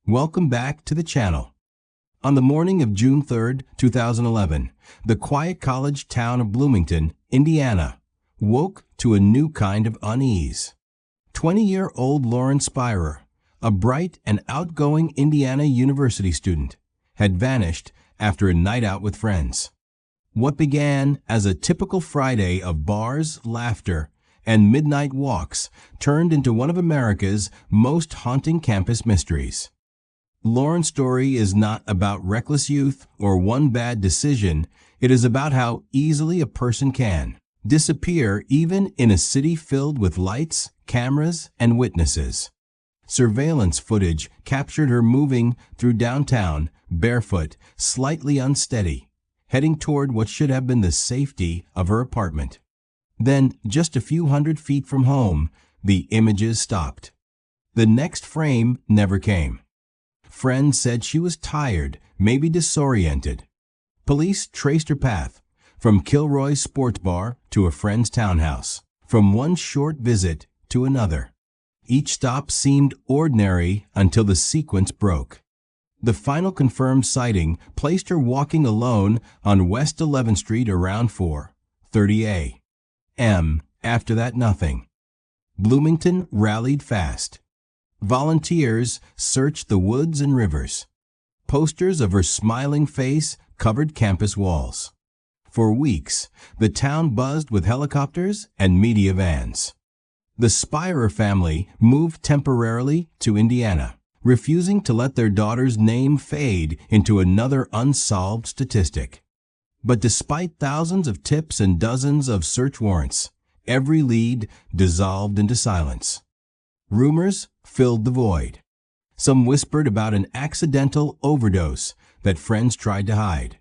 Welcome back to the channel. On the morning of June 3, 2011, the quiet college town of Bloomington, Indiana, woke to a new kind of unease. 20-year-old Lauren Spierer, a bright and outgoing Indiana University student, had vanished after a night out with friends. What began as a typical Friday of bars, laughter, and midnight walks turned into one of America's most haunting campus mysteries. Lauren's story is not about reckless youth or one bad decision. It is about how easily a person can disappear even in a city filled with lights, cameras, and witnesses. Surveillance footage captured her moving through downtown, barefoot, slightly unsteady, heading toward what should have been the safety of her apartment. Then, just a few hundred feet from home, the images stopped. The next frame never came. Friends said she was tired, maybe disoriented. Police traced her path, from Kilroy's sports bar to a friend's townhouse, from one short visit to another. Each stop seemed ordinary until the sequence broke. The final confirmed sighting placed her walking alone on West 11th Street around 4:30 a.m. After that, nothing. Bloomington rallied fast. Volunteers searched the woods and rivers. Posters of her smiling face covered campus walls. For weeks, the town buzzed with helicopters and media vans. The Spierer family moved temporarily to Indiana, refusing to let their daughter's name fade into another unsolved statistic. But despite thousands of tips and dozens of search warrants, every lead dissolved into silence. Rumors filled the void. Some whispered about an accidental overdose that friends tried to hide.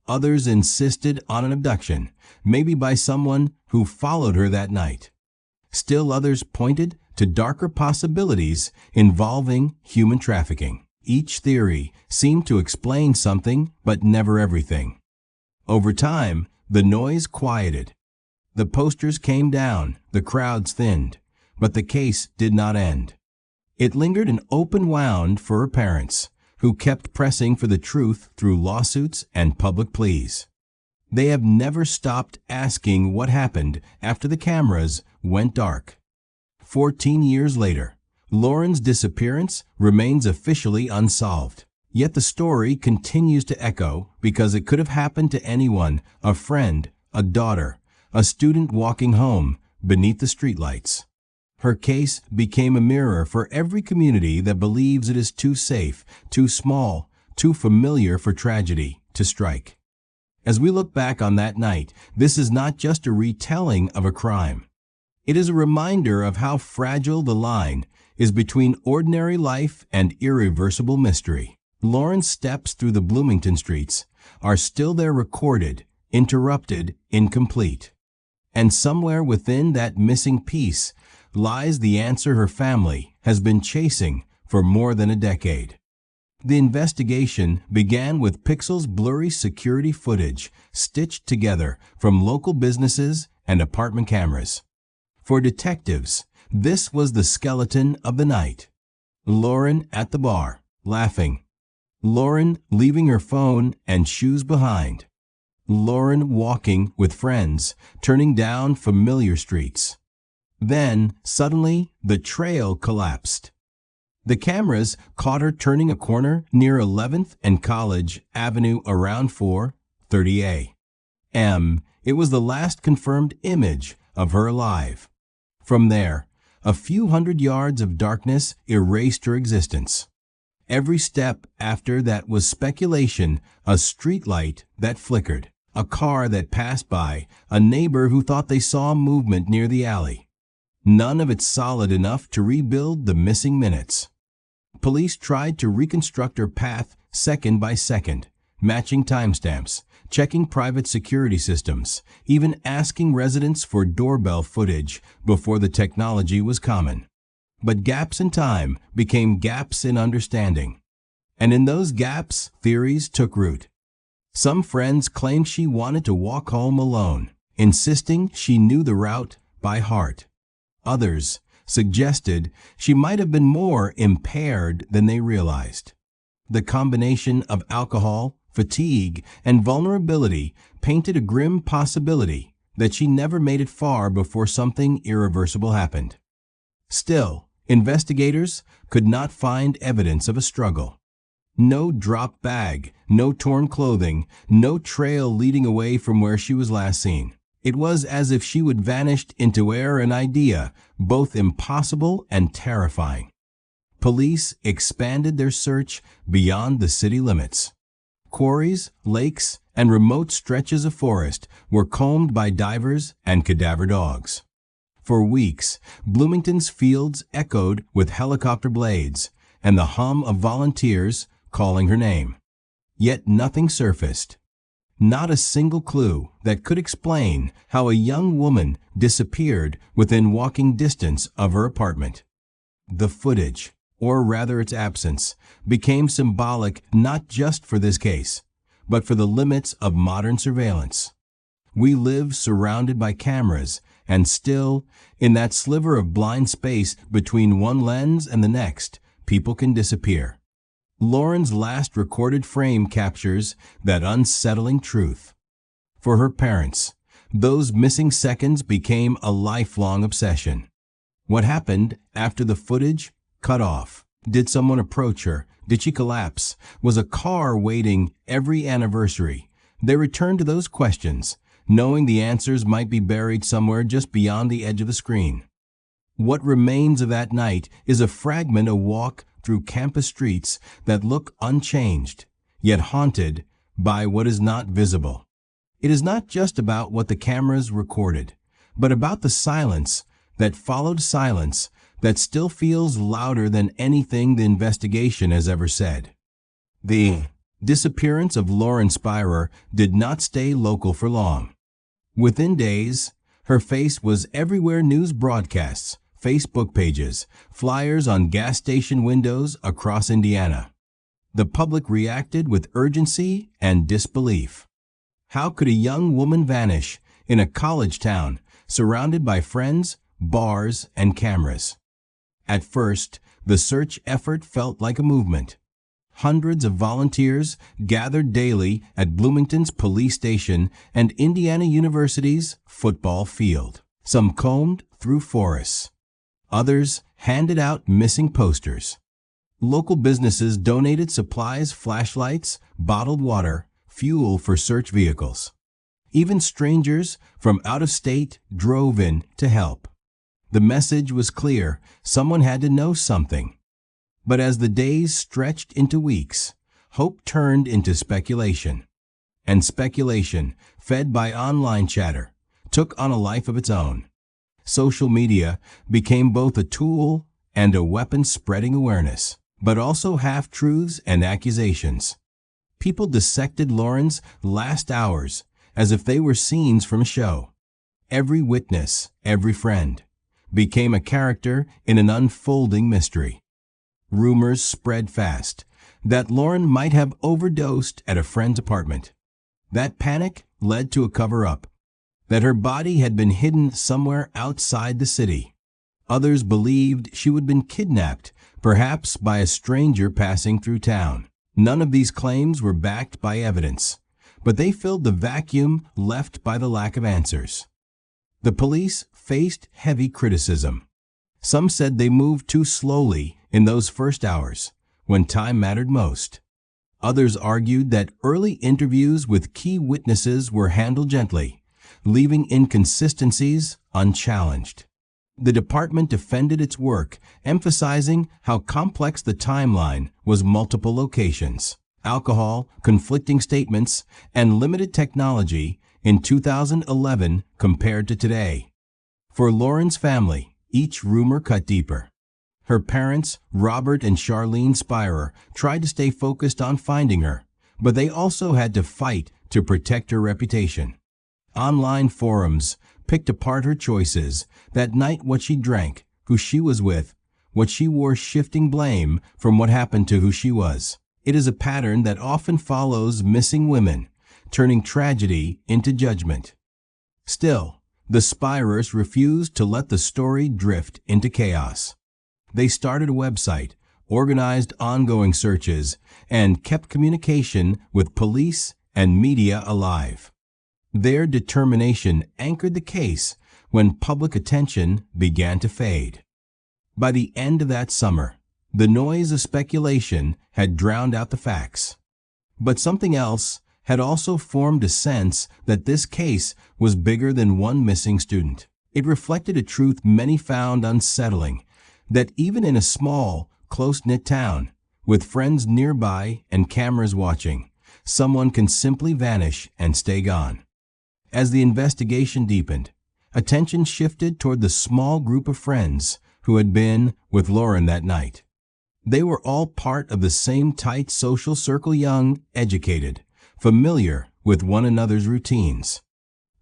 Others insisted on an abduction, maybe by someone who followed her that night. Still others pointed to darker possibilities involving human trafficking. Each theory seemed to explain something, but never everything. Over time, the noise quieted. The posters came down, the crowds thinned, but the case did not end. It lingered an open wound for her parents, who kept pressing for the truth through lawsuits and public pleas. They have never stopped asking what happened after the cameras went dark. 14 years later, Lauren's disappearance remains officially unsolved. Yet the story continues to echo because it could have happened to anyone, a friend, a daughter, a student walking home beneath the streetlights. Her case became a mirror for every community that believes it is too safe, too small, too familiar for tragedy to strike. As we look back on that night, this is not just a retelling of a crime. It is a reminder of how fragile the line is between ordinary life and irreversible mystery. Lauren's steps through the Bloomington streets are still there, recorded, interrupted, incomplete. And somewhere within that missing piece lies the answer her family has been chasing for more than a decade. The investigation began with pixels blurry security footage stitched together from local businesses and apartment cameras. For detectives, this was the skeleton of the night. Lauren at the bar, laughing. Lauren leaving her phone and shoes behind. Lauren walking with friends, turning down familiar streets. Then, suddenly, the trail collapsed. The cameras caught her turning a corner near 11th and College Avenue around 4:30 a.m. It was the last confirmed image of her alive. From there, a few hundred yards of darkness erased her existence. Every step after that was speculation, a streetlight that flickered, a car that passed by, a neighbor who thought they saw movement near the alley. None of it solid enough to rebuild the missing minutes. Police tried to reconstruct her path second by second, matching timestamps, checking private security systems, even asking residents for doorbell footage before the technology was common. But gaps in time became gaps in understanding. And in those gaps, theories took root. Some friends claimed she wanted to walk home alone, insisting she knew the route by heart. Others suggested she might have been more impaired than they realized. The combination of alcohol, fatigue, and vulnerability painted a grim possibility that she never made it far before something irreversible happened. Still, investigators could not find evidence of a struggle. No dropped bag, no torn clothing, no trail leading away from where she was last seen. It was as if she would vanished into air, an idea both impossible and terrifying. Police expanded their search beyond the city limits. Quarries, lakes, and remote stretches of forest were combed by divers and cadaver dogs. For weeks, Bloomington's fields echoed with helicopter blades and the hum of volunteers calling her name. Yet nothing surfaced. Not a single clue that could explain how a young woman disappeared within walking distance of her apartment. The footage, or rather its absence, became symbolic not just for this case, but for the limits of modern surveillance. We live surrounded by cameras, and still, in that sliver of blind space between one lens and the next, people can disappear. Lauren's last recorded frame captures that unsettling truth. For her parents, those missing seconds became a lifelong obsession. What happened after the footage cut off? Did someone approach her? Did she collapse? Was a car waiting every anniversary? They returned to those questions, knowing the answers might be buried somewhere just beyond the edge of the screen. What remains of that night is a fragment of walk through campus streets that look unchanged, yet haunted by what is not visible. It is not just about what the cameras recorded, but about the silence that followed silence that still feels louder than anything the investigation has ever said. The disappearance of Lauren Spierer did not stay local for long. Within days, her face was everywhere: news broadcasts, Facebook pages, flyers on gas station windows across Indiana. The public reacted with urgency and disbelief. How could a young woman vanish in a college town surrounded by friends, bars, and cameras? At first, the search effort felt like a movement. Hundreds of volunteers gathered daily at Bloomington's police station and Indiana University's football field. Some combed through forests. Others handed out missing posters. Local businesses donated supplies, flashlights, bottled water, fuel for search vehicles. Even strangers from out of state drove in to help. The message was clear: someone had to know something. But as the days stretched into weeks, hope turned into speculation. And speculation, fed by online chatter, took on a life of its own. Social media became both a tool and a weapon spreading awareness, but also half-truths and accusations. People dissected Lauren's last hours as if they were scenes from a show. Every witness, every friend, became a character in an unfolding mystery. Rumors spread fast that Lauren might have overdosed at a friend's apartment. That panic led to a cover-up. That her body had been hidden somewhere outside the city. Others believed she had been kidnapped, perhaps by a stranger passing through town. None of these claims were backed by evidence, but they filled the vacuum left by the lack of answers. The police faced heavy criticism. Some said they moved too slowly in those first hours, when time mattered most. Others argued that early interviews with key witnesses were handled gently, leaving inconsistencies unchallenged. The department defended its work, emphasizing how complex the timeline was: multiple locations, alcohol, conflicting statements, and limited technology in 2011 compared to today. For Lauren's family, each rumor cut deeper. Her parents, Robert and Charlene Spierer, tried to stay focused on finding her, but they also had to fight to protect her reputation. Online forums picked apart her choices: that night, what she drank, who she was with, what she wore, shifting blame from what happened to who she was. It is a pattern that often follows missing women, turning tragedy into judgment. Still, The Spierers refused to let the story drift into chaos. They started a website, organized ongoing searches, and kept communication with police and media alive. Their determination anchored the case when public attention began to fade. By the end of that summer, the noise of speculation had drowned out the facts. But something else had also formed a sense that this case was bigger than one missing student. It reflected a truth many found unsettling, that even in a small, close-knit town, with friends nearby and cameras watching, someone can simply vanish and stay gone. As the investigation deepened, attention shifted toward the small group of friends who had been with Lauren that night. They were all part of the same tight social circle, young, educated, familiar with one another's routines.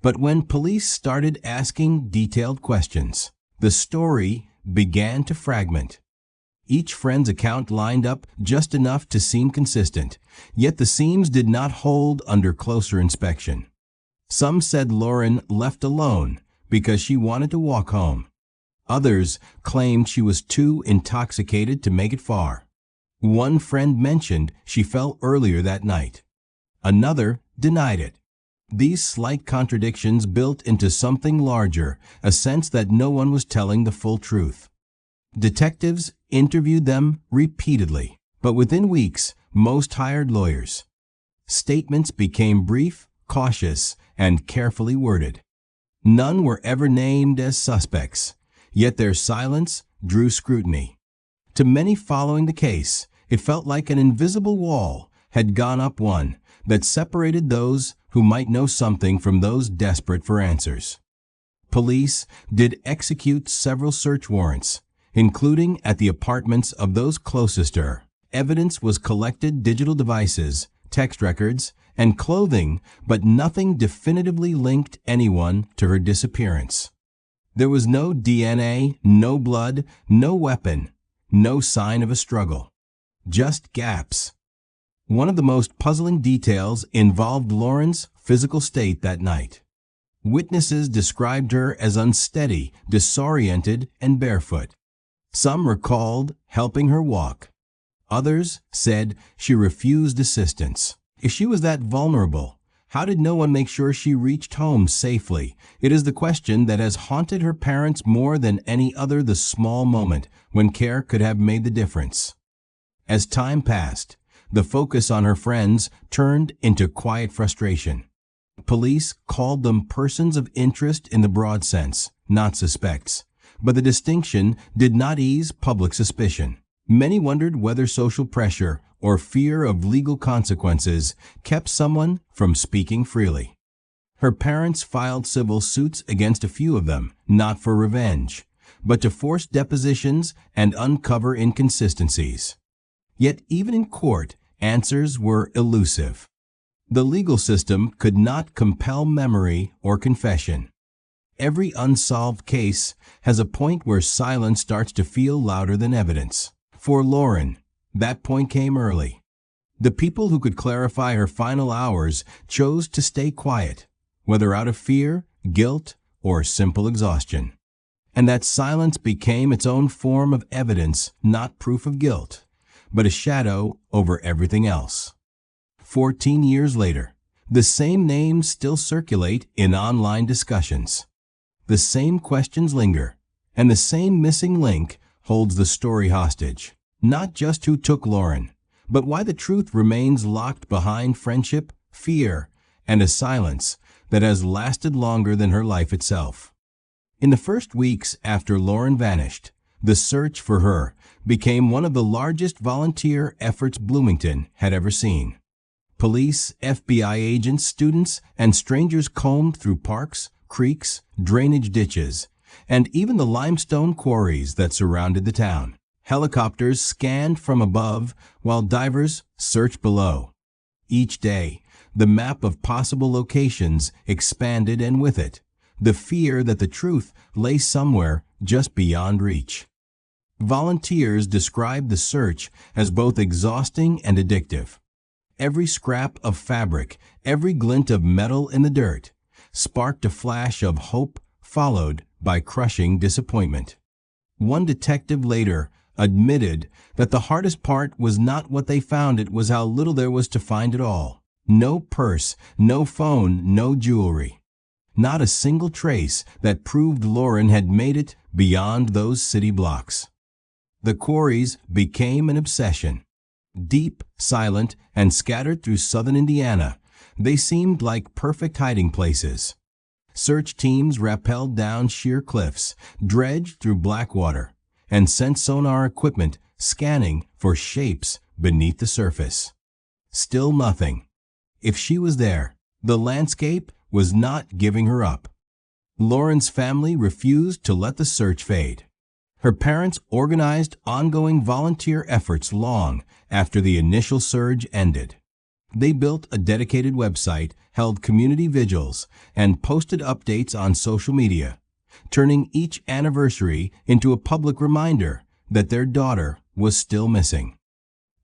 But when police started asking detailed questions, the story began to fragment. Each friend's account lined up just enough to seem consistent, yet the seams did not hold under closer inspection. Some said Lauren left alone because she wanted to walk home. Others claimed she was too intoxicated to make it far. One friend mentioned she fell earlier that night. Another denied it. These slight contradictions built into something larger, a sense that no one was telling the full truth. Detectives interviewed them repeatedly, but within weeks, most hired lawyers. Statements became brief, cautious, and carefully worded. None were ever named as suspects, yet their silence drew scrutiny. To many following the case, it felt like an invisible wall had gone up, one that separated those who might know something from those desperate for answers. Police did execute several search warrants, including at the apartments of those closest to her. Evidence was collected: digital devices, text records, and clothing, but nothing definitively linked anyone to her disappearance. There was no DNA, no blood, no weapon, no sign of a struggle. Just gaps. One of the most puzzling details involved Lauren's physical state that night. Witnesses described her as unsteady, disoriented, and barefoot. Some recalled helping her walk. Others said she refused assistance. If she was that vulnerable, how did no one make sure she reached home safely? It is the question that has haunted her parents more than any other, the small moment when care could have made the difference. As time passed, the focus on her friends turned into quiet frustration. Police called them persons of interest in the broad sense, not suspects, but the distinction did not ease public suspicion. Many wondered whether social pressure or fear of legal consequences kept someone from speaking freely. Her parents filed civil suits against a few of them, not for revenge, but to force depositions and uncover inconsistencies. Yet even in court, answers were elusive. The legal system could not compel memory or confession. Every unsolved case has a point where silence starts to feel louder than evidence. For Lauren, that point came early. The people who could clarify her final hours chose to stay quiet, whether out of fear, guilt, or simple exhaustion. And that silence became its own form of evidence, not proof of guilt, but a shadow over everything else. 14 years later, the same names still circulate in online discussions. The same questions linger, and the same missing link holds the story hostage. Not just who took Lauren, but why the truth remains locked behind friendship, fear, and a silence that has lasted longer than her life itself. In the first weeks after Lauren vanished, the search for her became one of the largest volunteer efforts Bloomington had ever seen. Police, FBI agents, students, and strangers combed through parks, creeks, drainage ditches, and even the limestone quarries that surrounded the town. Helicopters scanned from above while divers searched below. Each day, the map of possible locations expanded, and with it, the fear that the truth lay somewhere just beyond reach. Volunteers described the search as both exhausting and addictive. Every scrap of fabric, every glint of metal in the dirt, sparked a flash of hope followed by crushing disappointment. One detective later admitted that the hardest part was not what they found, it was how little there was to find at all. No purse, no phone, no jewelry. Not a single trace that proved Lauren had made it beyond those city blocks. The quarries became an obsession. Deep, silent, and scattered through southern Indiana, they seemed like perfect hiding places. Search teams rappelled down sheer cliffs, dredged through black water, and sent sonar equipment scanning for shapes beneath the surface. Still nothing. If she was there, the landscape was not giving her up. Lauren's family refused to let the search fade. Her parents organized ongoing volunteer efforts long after the initial surge ended. They built a dedicated website, held community vigils, and posted updates on social media, turning each anniversary into a public reminder that their daughter was still missing.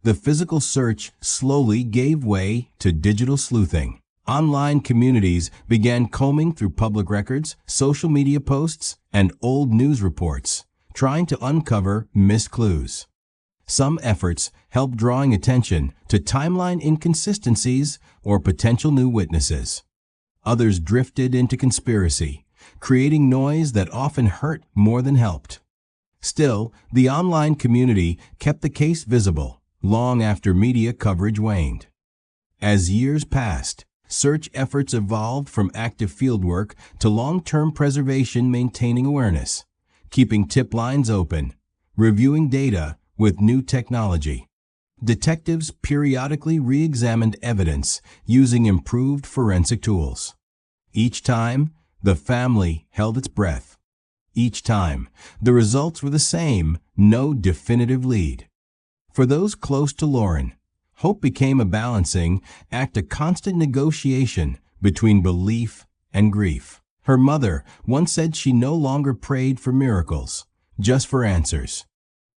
The physical search slowly gave way to digital sleuthing. Online communities began combing through public records, social media posts, and old news reports, trying to uncover missed clues. Some efforts helped drawing attention to timeline inconsistencies or potential new witnesses. Others drifted into conspiracy, creating noise that often hurt more than helped. Still, the online community kept the case visible long after media coverage waned. As years passed, search efforts evolved from active fieldwork to long-term preservation, maintaining awareness, keeping tip lines open, reviewing data with new technology. Detectives periodically re-examined evidence using improved forensic tools. Each time, the family held its breath. Each time, the results were the same, no definitive lead. For those close to Lauren, hope became a balancing act, a constant negotiation between belief and grief. Her mother once said she no longer prayed for miracles, just for answers.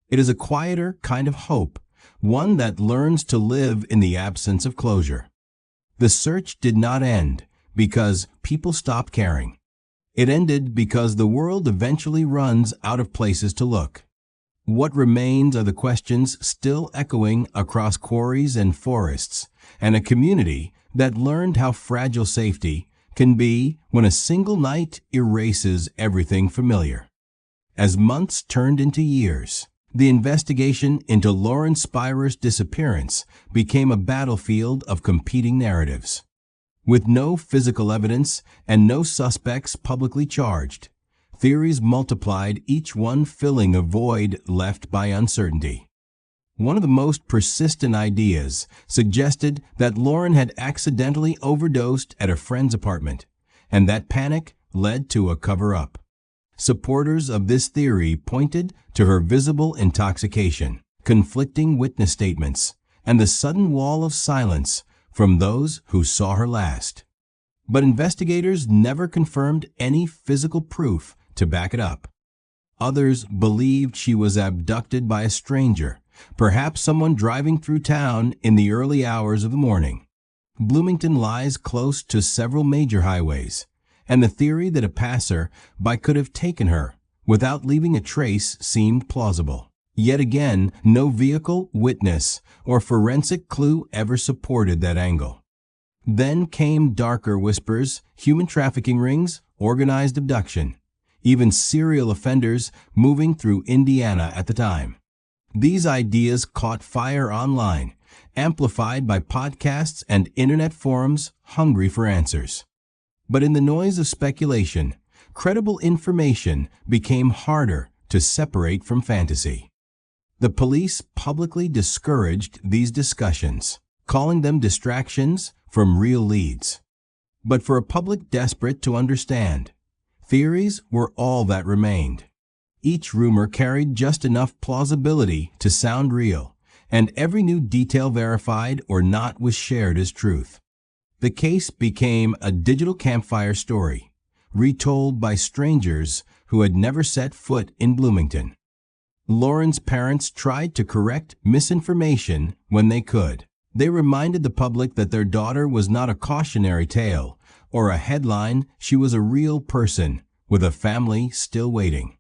It is a quieter kind of hope, one that learns to live in the absence of closure. The search did not end because people stopped caring. It ended because the world eventually runs out of places to look. What remains are the questions still echoing across quarries and forests, and a community that learned how fragile safety can be when a single night erases everything familiar. As months turned into years, the investigation into Lauren Spierer's disappearance became a battlefield of competing narratives. With no physical evidence and no suspects publicly charged, theories multiplied, each one filling a void left by uncertainty. One of the most persistent ideas suggested that Lauren had accidentally overdosed at a friend's apartment, and that panic led to a cover-up. Supporters of this theory pointed to her visible intoxication, conflicting witness statements, and the sudden wall of silence from those who saw her last. But investigators never confirmed any physical proof to back it up. Others believed she was abducted by a stranger, perhaps someone driving through town in the early hours of the morning. Bloomington lies close to several major highways, and the theory that a passer-by could have taken her without leaving a trace seemed plausible. Yet again, no vehicle, witness, or forensic clue ever supported that angle. Then came darker whispers, human trafficking rings, organized abduction, even serial offenders moving through Indiana at the time. These ideas caught fire online, amplified by podcasts and internet forums hungry for answers. But in the noise of speculation, credible information became harder to separate from fantasy. The police publicly discouraged these discussions, calling them distractions from real leads. But for a public desperate to understand, theories were all that remained. Each rumor carried just enough plausibility to sound real, and every new detail verified or not was shared as truth. The case became a digital campfire story, retold by strangers who had never set foot in Bloomington. Lauren's parents tried to correct misinformation when they could. They reminded the public that their daughter was not a cautionary tale or a headline. She was a real person with a family still waiting.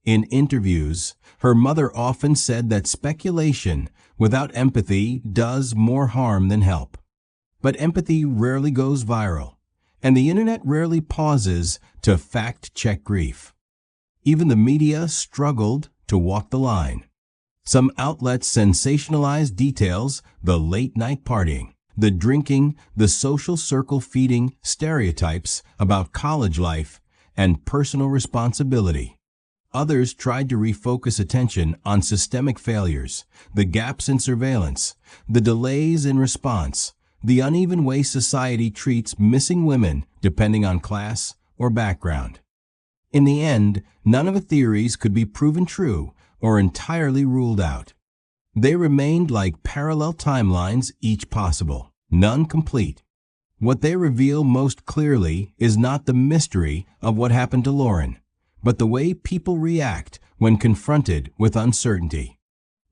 In interviews, her mother often said that speculation without empathy does more harm than help. But empathy rarely goes viral, and the internet rarely pauses to fact-check grief. Even the media struggled to walk the line. Some outlets sensationalized details, the late-night partying, the drinking, the social circle feeding stereotypes about college life and personal responsibility. Others tried to refocus attention on systemic failures, the gaps in surveillance, the delays in response, the uneven way society treats missing women depending on class or background. In the end, none of the theories could be proven true or entirely ruled out. They remained like parallel timelines, each possible, none complete. What they reveal most clearly is not the mystery of what happened to Lauren, but the way people react when confronted with uncertainty.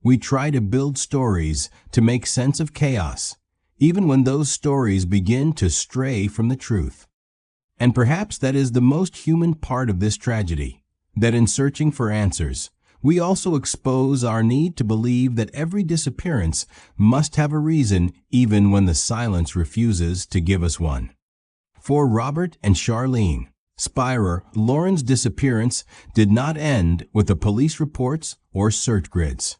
We try to build stories to make sense of chaos, even when those stories begin to stray from the truth. And perhaps that is the most human part of this tragedy, that in searching for answers, we also expose our need to believe that every disappearance must have a reason even when the silence refuses to give us one. For Robert and Charlene Spierer, Lauren's disappearance did not end with the police reports or search grids.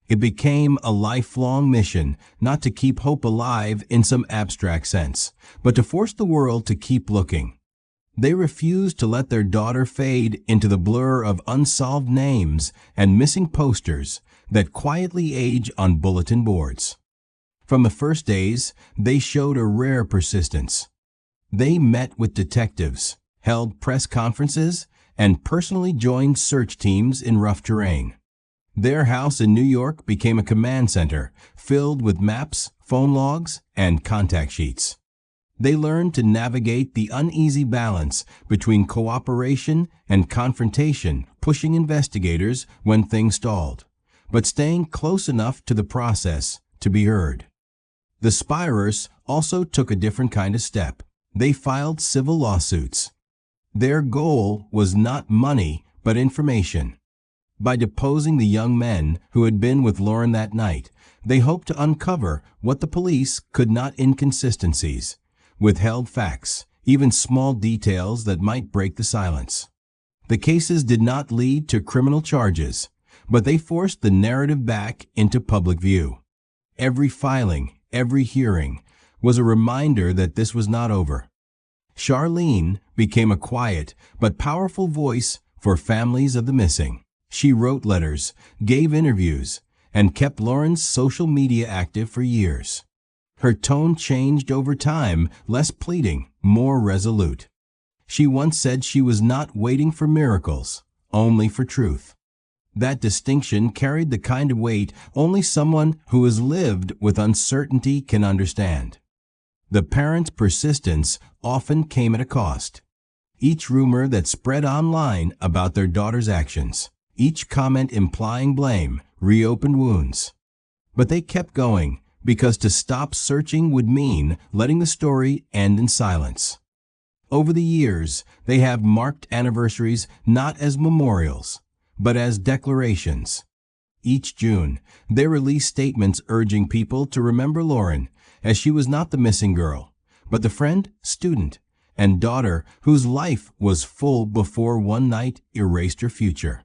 It became a lifelong mission, not to keep hope alive in some abstract sense, but to force the world to keep looking. They refused to let their daughter fade into the blur of unsolved names and missing posters that quietly age on bulletin boards. From the first days, they showed a rare persistence. They met with detectives, held press conferences, and personally joined search teams in rough terrain. Their house in New York became a command center filled with maps, phone logs, and contact sheets. They learned to navigate the uneasy balance between cooperation and confrontation, pushing investigators when things stalled, but staying close enough to the process to be heard. The Spierers also took a different kind of step. They filed civil lawsuits. Their goal was not money, but information. By deposing the young men who had been with Lauren that night, they hoped to uncover what the police could not: inconsistencies, withheld facts, even small details that might break the silence. The cases did not lead to criminal charges, but they forced the narrative back into public view. Every filing, every hearing, was a reminder that this was not over. Charlene became a quiet but powerful voice for families of the missing. She wrote letters, gave interviews, and kept Lauren's social media active for years. Her tone changed over time, less pleading, more resolute. She once said she was not waiting for miracles, only for truth. That distinction carried the kind of weight only someone who has lived with uncertainty can understand. The parents' persistence often came at a cost. Each rumor that spread online about their daughter's actions, each comment implying blame, reopened wounds. But they kept going, because to stop searching would mean letting the story end in silence. Over the years, they have marked anniversaries not as memorials, but as declarations. Each June, they release statements urging people to remember Lauren, as she was not the missing girl, but the friend, student, and daughter whose life was full before one night erased her future.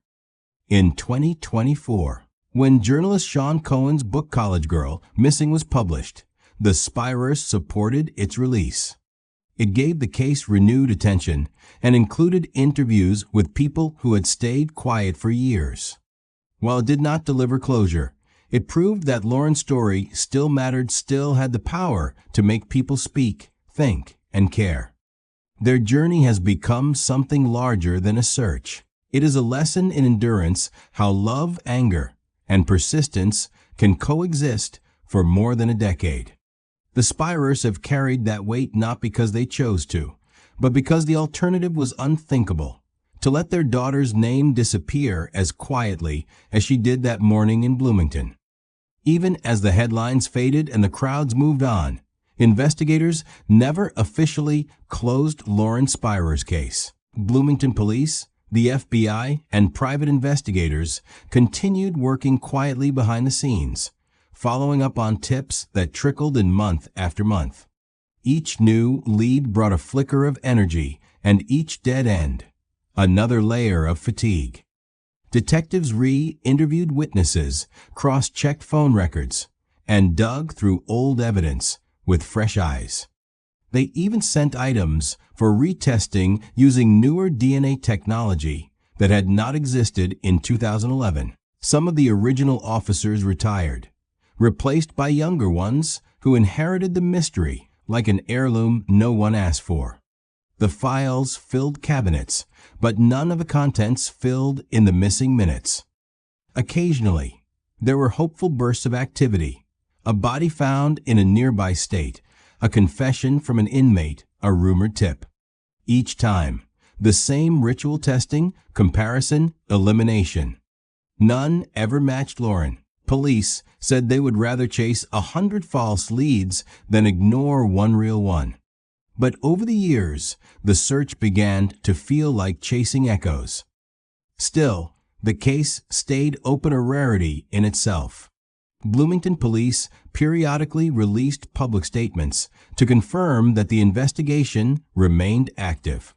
In 2024, when journalist Sean Cohen's book College Girl, Missing was published, the Spierers supported its release. It gave the case renewed attention and included interviews with people who had stayed quiet for years. While it did not deliver closure, it proved that Lauren's story still mattered, still had the power to make people speak, think, and care. Their journey has become something larger than a search. It is a lesson in endurance, how love, anger, and persistence can coexist for more than a decade. The Spierers have carried that weight not because they chose to, but because the alternative was unthinkable: to let their daughter's name disappear as quietly as she did that morning in Bloomington. Even as the headlines faded and the crowds moved on, investigators never officially closed Lauren Spierer's case. Bloomington police, the FBI, and private investigators continued working quietly behind the scenes, following up on tips that trickled in month after month. Each new lead brought a flicker of energy, and each dead end, another layer of fatigue. Detectives re-interviewed witnesses, cross-checked phone records, and dug through old evidence with fresh eyes. They even sent items for retesting using newer DNA technology that had not existed in 2011. Some of the original officers retired, replaced by younger ones who inherited the mystery like an heirloom no one asked for. The files filled cabinets, but none of the contents filled in the missing minutes. Occasionally, there were hopeful bursts of activity, a body found in a nearby state, a confession from an inmate, a rumored tip. Each time, the same ritual testing, comparison, elimination. None ever matched Lauren. Police said they would rather chase 100 false leads than ignore one real one. But over the years, the search began to feel like chasing echoes. Still, the case stayed open, a rarity in itself. Bloomington police periodically released public statements to confirm that the investigation remained active.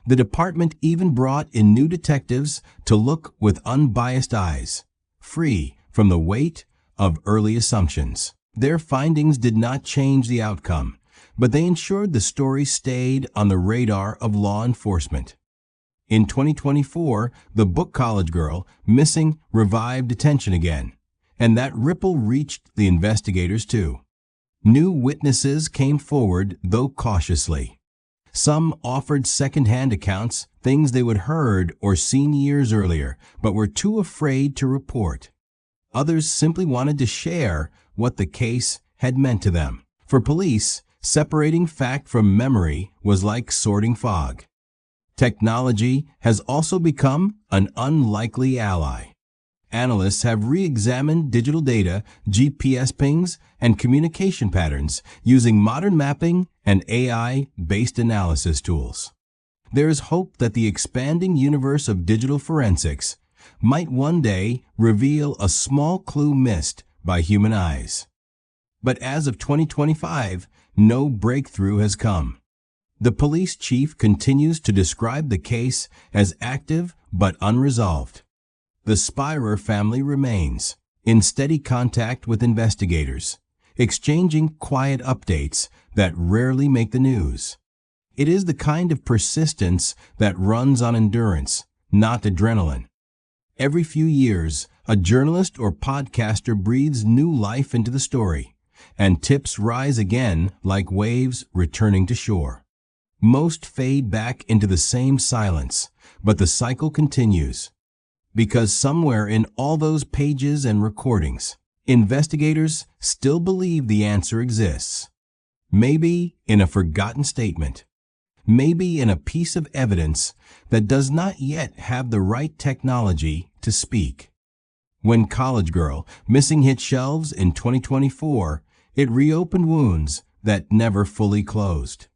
The department even brought in new detectives to look with unbiased eyes, free from the weight of early assumptions. Their findings did not change the outcome, but they ensured the story stayed on the radar of law enforcement. In 2024, the book College Girl Missing revived attention again, and that ripple reached the investigators too. New witnesses came forward, though cautiously. Some offered second-hand accounts, things they would heard or seen years earlier, but were too afraid to report. Others simply wanted to share what the case had meant to them. For police, separating fact from memory was like sorting fog. Technology has also become an unlikely ally. Analysts have re-examined digital data, GPS pings, and communication patterns using modern mapping and AI-based analysis tools. There is hope that the expanding universe of digital forensics might one day reveal a small clue missed by human eyes. But as of 2025, no breakthrough has come. The police chief continues to describe the case as active but unresolved. The Spierer family remains in steady contact with investigators, exchanging quiet updates that rarely make the news. It is the kind of persistence that runs on endurance, not adrenaline. Every few years, a journalist or podcaster breathes new life into the story, and tips rise again like waves returning to shore. Most fade back into the same silence, but the cycle continues. Because somewhere in all those pages and recordings, investigators still believe the answer exists. Maybe in a forgotten statement. Maybe in a piece of evidence that does not yet have the right technology to speak. When College Girl Missing hit shelves in 2024, it reopened wounds that never fully closed.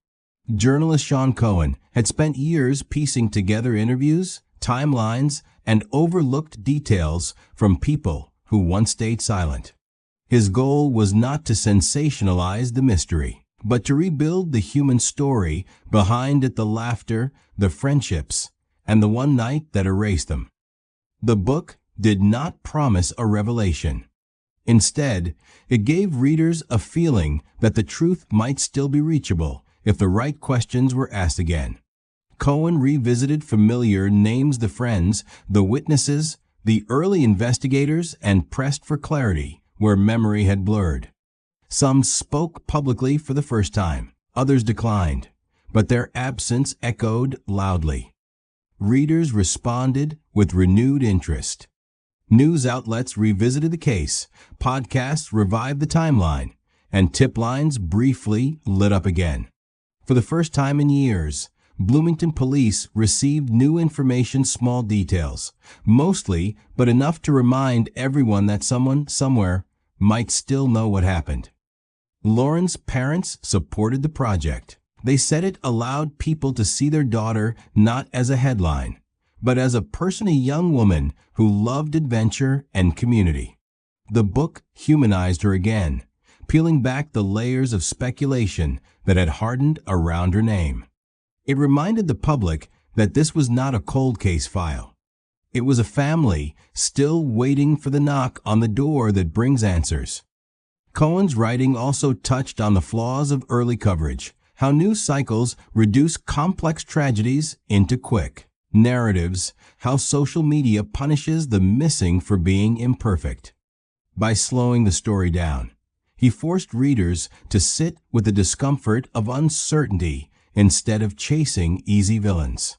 Journalist Sean Cohen had spent years piecing together interviews, timelines, and overlooked details from people who once stayed silent. His goal was not to sensationalize the mystery, but to rebuild the human story behind it, the laughter, the friendships, and the one night that erased them. The book did not promise a revelation. Instead, it gave readers a feeling that the truth might still be reachable if the right questions were asked again. Cohen revisited familiar names, the friends, the witnesses, the early investigators, and pressed for clarity where memory had blurred. Some spoke publicly for the first time, others declined, but their absence echoed loudly. Readers responded with renewed interest. News outlets revisited the case, podcasts revived the timeline, and tip lines briefly lit up again. For the first time in years, Bloomington police received new information, small details, mostly, but enough to remind everyone that someone, somewhere, might still know what happened. Lauren's parents supported the project. They said it allowed people to see their daughter not as a headline, but as a person, a young woman who loved adventure and community. The book humanized her again, peeling back the layers of speculation that had hardened around her name. It reminded the public that this was not a cold case file. It was a family still waiting for the knock on the door that brings answers. Cohen's writing also touched on the flaws of early coverage, how news cycles reduce complex tragedies into quick narratives, how social media punishes the missing for being imperfect. By slowing the story down, he forced readers to sit with the discomfort of uncertainty instead of chasing easy villains.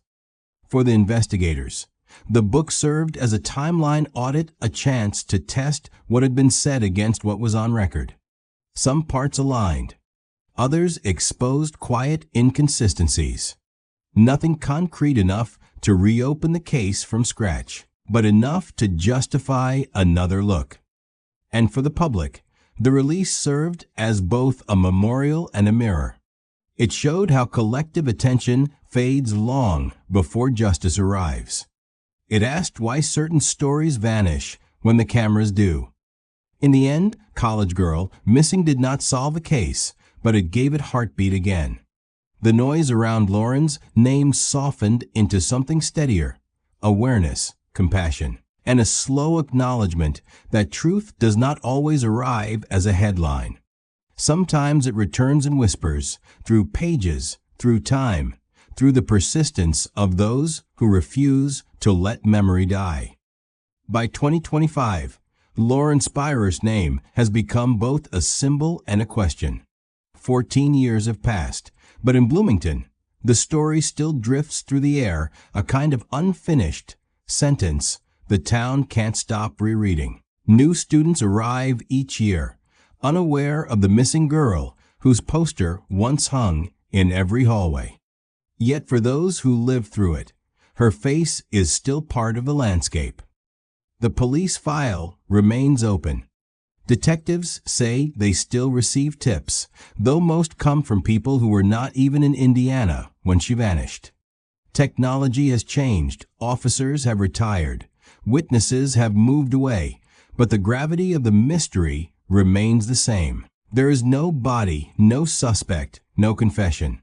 For the investigators, the book served as a timeline audit, a chance to test what had been said against what was on record. Some parts aligned. Others exposed quiet inconsistencies. Nothing concrete enough to reopen the case from scratch, but enough to justify another look. And for the public, the release served as both a memorial and a mirror. It showed how collective attention fades long before justice arrives. It asked why certain stories vanish when the cameras do. In the end, College Girl Missing did not solve a case, but it gave it heartbeat again. The noise around Lauren's name softened into something steadier: awareness, compassion, and a slow acknowledgement that truth does not always arrive as a headline. Sometimes it returns in whispers, through pages, through time, through the persistence of those who refuse to let memory die. By 2025, Lauren Spierer's name has become both a symbol and a question. 14 years have passed, but in Bloomington, the story still drifts through the air, a kind of unfinished sentence the town can't stop rereading. New students arrive each year, unaware of the missing girl whose poster once hung in every hallway. Yet for those who lived through it, her face is still part of the landscape. The police file remains open. Detectives say they still receive tips, though most come from people who were not even in Indiana when she vanished. Technology has changed, officers have retired, witnesses have moved away, but the gravity of the mystery remains the same. There is no body, no suspect, no confession.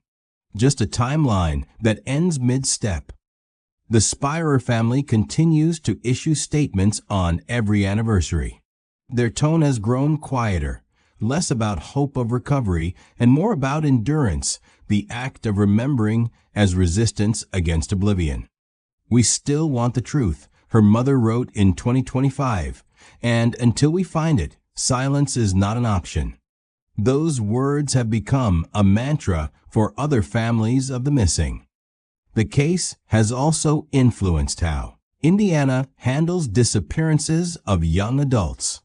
Just a timeline that ends mid-step. The Spierer family continues to issue statements on every anniversary. Their tone has grown quieter, less about hope of recovery and more about endurance, the act of remembering as resistance against oblivion. "We still want the truth," her mother wrote in 2025, and until we find it, silence is not an option. Those words have become a mantra for other families of the missing. The case has also influenced how Indiana handles disappearances of young adults.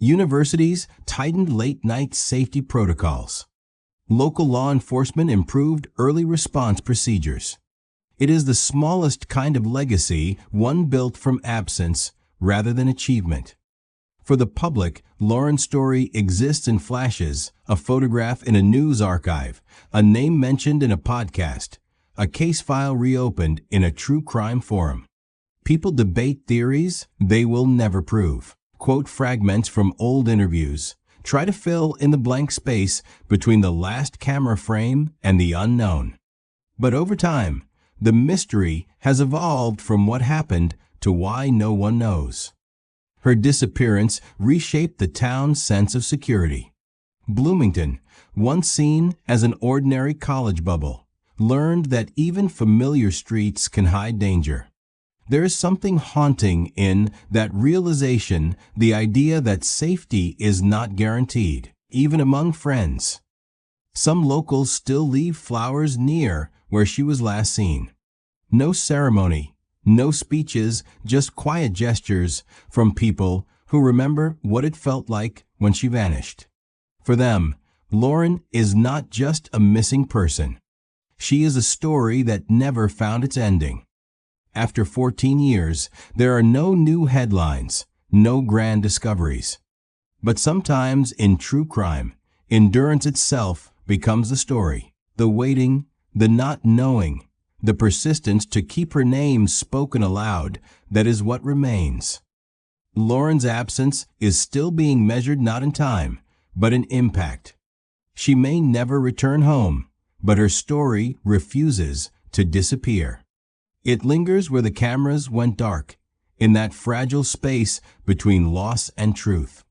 Universities tightened late-night safety protocols. Local law enforcement improved early response procedures. It is the smallest kind of legacy, one built from absence rather than achievement. For the public, Lauren's story exists in flashes: a photograph in a news archive, a name mentioned in a podcast, a case file reopened in a true crime forum. People debate theories they will never prove, quote fragments from old interviews, try to fill in the blank space between the last camera frame and the unknown. But over time, the mystery has evolved from what happened to why no one knows. Her disappearance reshaped the town's sense of security. Bloomington, once seen as an ordinary college bubble, learned that even familiar streets can hide danger. There is something haunting in that realization, the idea that safety is not guaranteed, even among friends. Some locals still leave flowers near where she was last seen. No ceremony, no speeches, just quiet gestures from people who remember what it felt like when she vanished. For them, Lauren is not just a missing person. She is a story that never found its ending. After 14 years, there are no new headlines, no grand discoveries. But sometimes in true crime, endurance itself becomes the story. The waiting, the not knowing, the persistence to keep her name spoken aloud, that is what remains. Lauren's absence is still being measured not in time, but in impact. She may never return home, but her story refuses to disappear. It lingers where the cameras went dark, in that fragile space between loss and truth.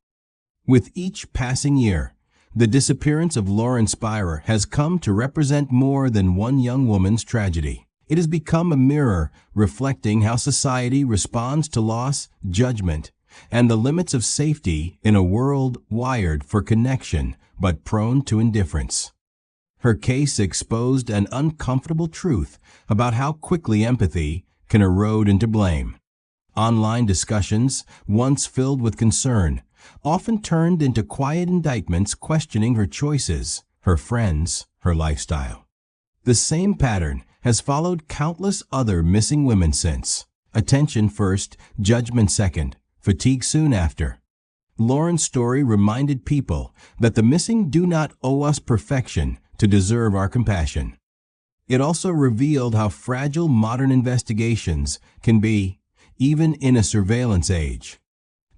With each passing year, the disappearance of Lauren Spierer has come to represent more than one young woman's tragedy. It has become a mirror reflecting how society responds to loss, judgment, and the limits of safety in a world wired for connection but prone to indifference. Her case exposed an uncomfortable truth about how quickly empathy can erode into blame. Online discussions, once filled with concern, often turned into quiet indictments questioning her choices, her friends, her lifestyle. The same pattern has followed countless other missing women since. Attention first, judgment second, fatigue soon after. Lauren's story reminded people that the missing do not owe us perfection to deserve our compassion. It also revealed how fragile modern investigations can be, even in a surveillance age.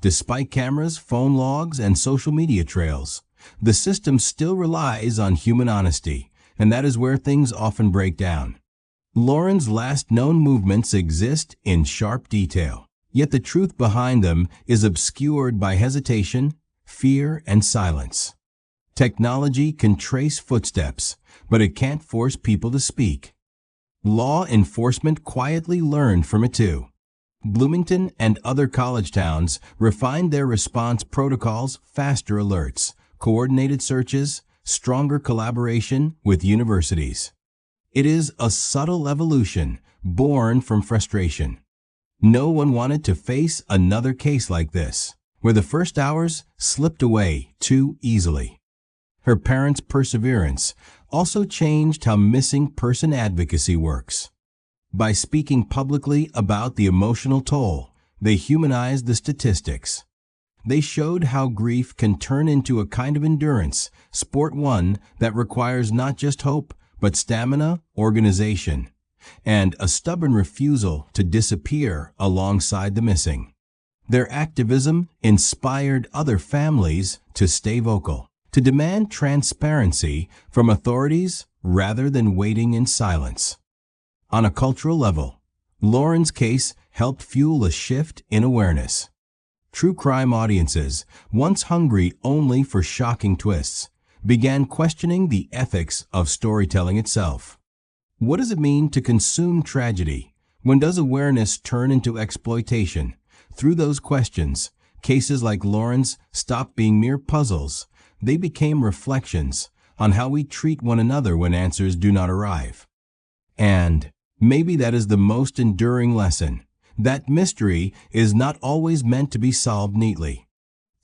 Despite cameras, phone logs, and social media trails, the system still relies on human honesty, and that is where things often break down. Lauren's last known movements exist in sharp detail, yet the truth behind them is obscured by hesitation, fear, and silence. Technology can trace footsteps, but it can't force people to speak. Law enforcement quietly learned from it too. Bloomington and other college towns refined their response protocols, faster alerts, coordinated searches, stronger collaboration with universities. It is a subtle evolution born from frustration. No one wanted to face another case like this, where the first hours slipped away too easily. Her parents' perseverance also changed how missing person advocacy works. By speaking publicly about the emotional toll, they humanized the statistics. They showed how grief can turn into a kind of endurance, one that requires not just hope, but stamina, organization, and a stubborn refusal to disappear alongside the missing. Their activism inspired other families to stay vocal, to demand transparency from authorities rather than waiting in silence. On a cultural level, Lauren's case helped fuel a shift in awareness. True crime audiences, once hungry only for shocking twists, began questioning the ethics of storytelling itself. What does it mean to consume tragedy? When does awareness turn into exploitation? Through those questions, cases like Lauren's stopped being mere puzzles. They became reflections on how we treat one another when answers do not arrive. And maybe that is the most enduring lesson. That mystery is not always meant to be solved neatly.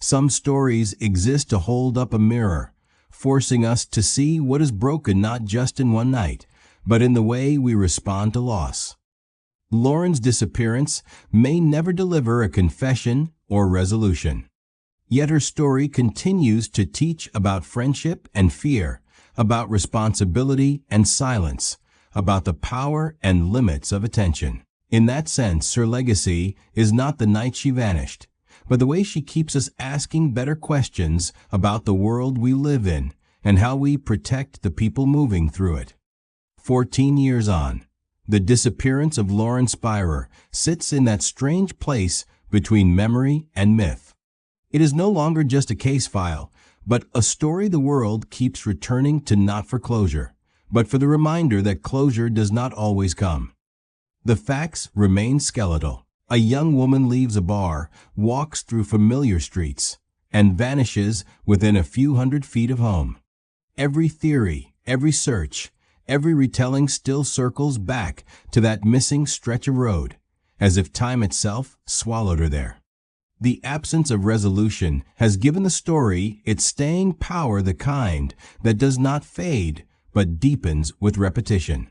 Some stories exist to hold up a mirror, forcing us to see what is broken not just in one night, but in the way we respond to loss. Lauren's disappearance may never deliver a confession or resolution. Yet her story continues to teach about friendship and fear, about responsibility and silence, about the power and limits of attention. In that sense, her legacy is not the night she vanished, but the way she keeps us asking better questions about the world we live in and how we protect the people moving through it. 14 years on, the disappearance of Lauren Spierer sits in that strange place between memory and myth. It is no longer just a case file, but a story the world keeps returning to, not for closure, but for the reminder that closure does not always come. The facts remain skeletal. A young woman leaves a bar, walks through familiar streets, and vanishes within a few hundred feet of home. Every theory, every search, every retelling still circles back to that missing stretch of road, as if time itself swallowed her there. The absence of resolution has given the story its staying power, the kind that does not fade but deepens with repetition.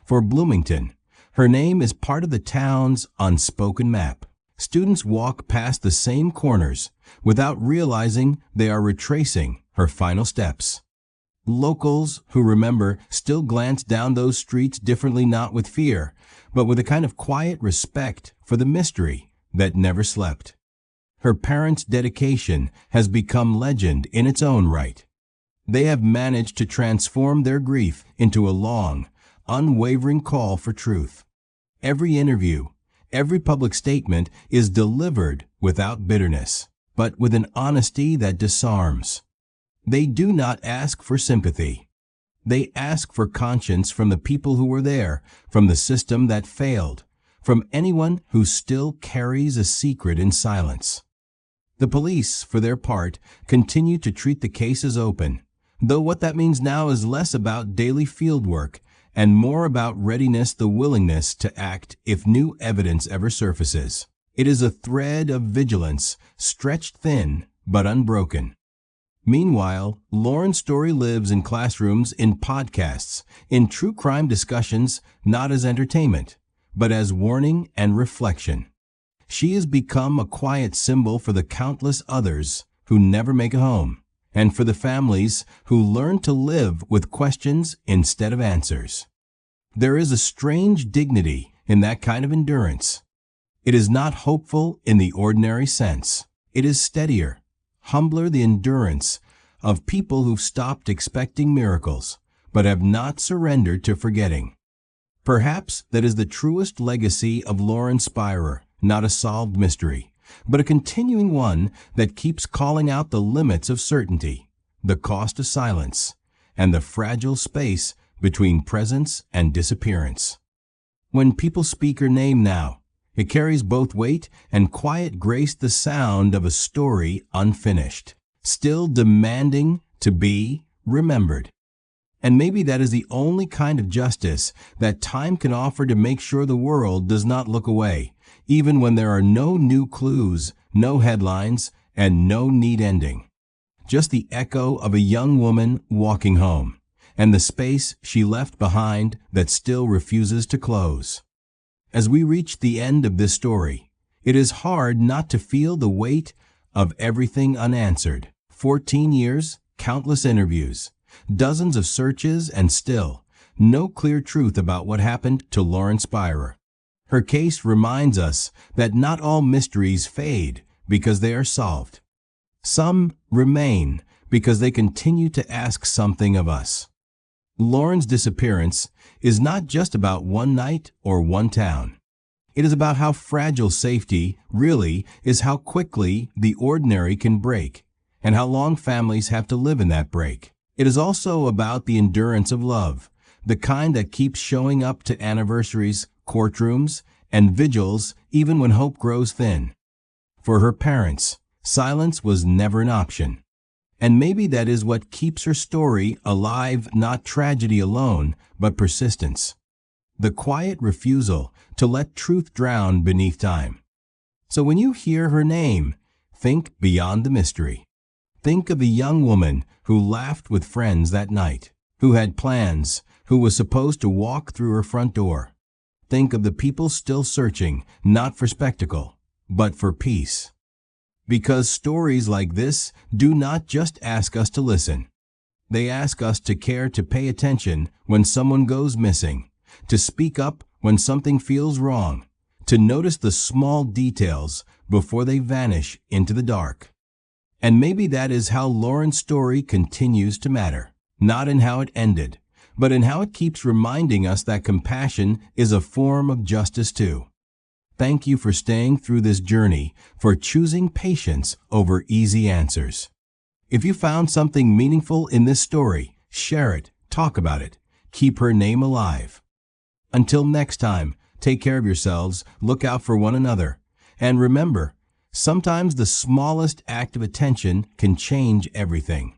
For Bloomington, her name is part of the town's unspoken map. Students walk past the same corners without realizing they are retracing her final steps. Locals who remember still glance down those streets differently, not with fear, but with a kind of quiet respect for the mystery that never slept. Her parents' dedication has become legend in its own right. They have managed to transform their grief into a long, unwavering call for truth. Every interview, every public statement is delivered without bitterness, but with an honesty that disarms. They do not ask for sympathy. They ask for conscience from the people who were there, from the system that failed, from anyone who still carries a secret in silence. The police, for their part, continue to treat the case as open, though what that means now is less about daily fieldwork and more about readiness, the willingness to act if new evidence ever surfaces. It is a thread of vigilance, stretched thin but unbroken. Meanwhile, Lauren's story lives in classrooms, in podcasts, in true crime discussions, not as entertainment, but as warning and reflection. She has become a quiet symbol for the countless others who never make it home, and for the families who learn to live with questions instead of answers. There is a strange dignity in that kind of endurance. It is not hopeful in the ordinary sense. It is steadier, humbler, the endurance of people who've stopped expecting miracles, but have not surrendered to forgetting. Perhaps that is the truest legacy of Lauren Spierer, not a solved mystery, but a continuing one that keeps calling out the limits of certainty, the cost of silence, and the fragile space between presence and disappearance. When people speak her name now, it carries both weight and quiet grace, the sound of a story unfinished, still demanding to be remembered. And maybe that is the only kind of justice that time can offer, to make sure the world does not look away, even when there are no new clues, no headlines, and no neat ending. Just the echo of a young woman walking home, and the space she left behind that still refuses to close. As we reach the end of this story, it is hard not to feel the weight of everything unanswered. 14 years, countless interviews, dozens of searches, and still no clear truth about what happened to Lauren Spierer. Her case reminds us that not all mysteries fade because they are solved. Some remain because they continue to ask something of us. Lauren's disappearance is not just about one night or one town. It is about how fragile safety really is, how quickly the ordinary can break, and how long families have to live in that break. It is also about the endurance of love, the kind that keeps showing up to anniversaries, courtrooms, and vigils even when hope grows thin. For her parents, silence was never an option. And maybe that is what keeps her story alive, not tragedy alone, but persistence. The quiet refusal to let truth drown beneath time. So when you hear her name, think beyond the mystery. Think of a young woman who laughed with friends that night, who had plans, who was supposed to walk through her front door. Think of the people still searching, not for spectacle, but for peace. Because stories like this do not just ask us to listen. They ask us to care, to pay attention when someone goes missing, to speak up when something feels wrong, to notice the small details before they vanish into the dark. And maybe that is how Lauren's story continues to matter, not in how it ended, but in how it keeps reminding us that compassion is a form of justice too. Thank you for staying through this journey, for choosing patience over easy answers. If you found something meaningful in this story, share it, talk about it, keep her name alive. Until next time, take care of yourselves, look out for one another, and remember, sometimes the smallest act of attention can change everything.